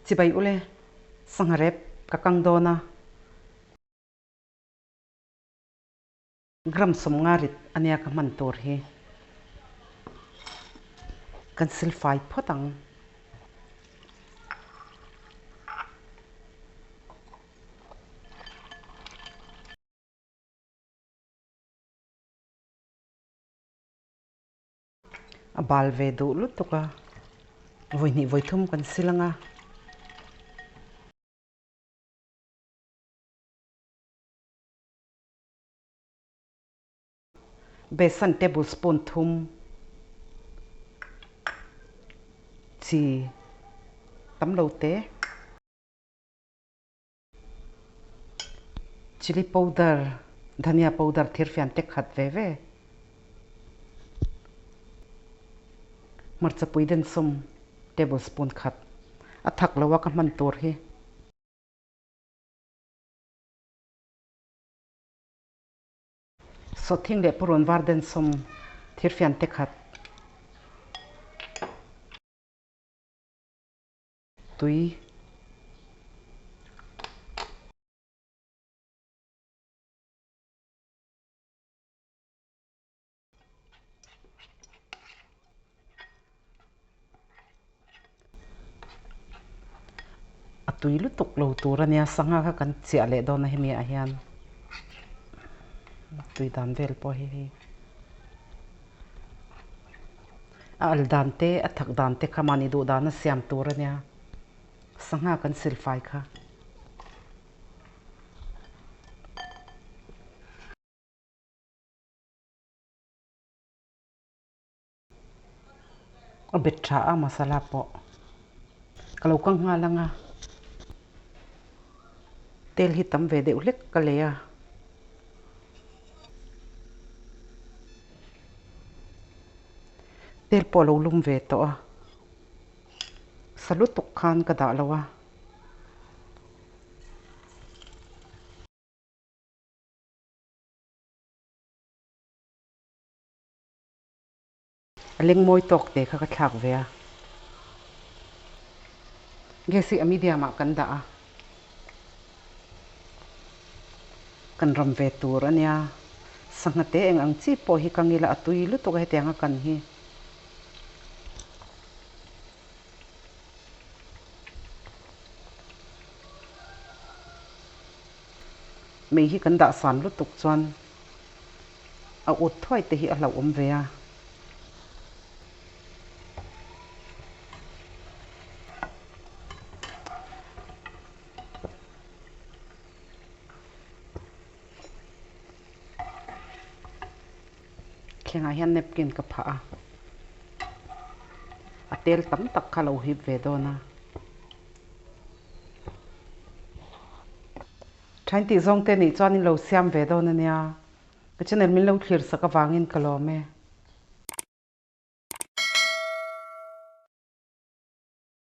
chỉ bay ule sang rep ka kang do na gram som nga rit ania ka man tur hi kan silfai photang a bal ve du lut to ka voi ni voi thum kan silanga besan tablespoon thum chi tấm lâu tế chili powder dhania powder thir fian tek khat ve ve marcha pui den som tablespoon khat a thak lawa ka man tur hi so thing le puron war den som thir fian tek khat tui tui lu tuk lo tur ania sanga kha kan chia le do na hemi a hian tui dan vel po hi a al dan te a thak dan te khamani du dan a siam tur ania sanga kan silfai kha a betha a masala po kalau kang nga langa tel hi tam ve de ulek ka leya tel po lo lum ve to a salut tuk khan ka da lawa leng moi tok te kha ka thak ve a gesi a media ma kan da a kan ram ve tur ania sangate eng ang chi po hi kangila atui lu to ga te nga kan hi mei hi kan da san lu tuk chuan a ut thoi te hi a hlau om ve a khenga hian napkin ka pha a tel tam tak kha lo hi ve do na thain ti zong te ni chuan in lo siam ve do na nia ka channel min lo thlir saka wangin ka lo me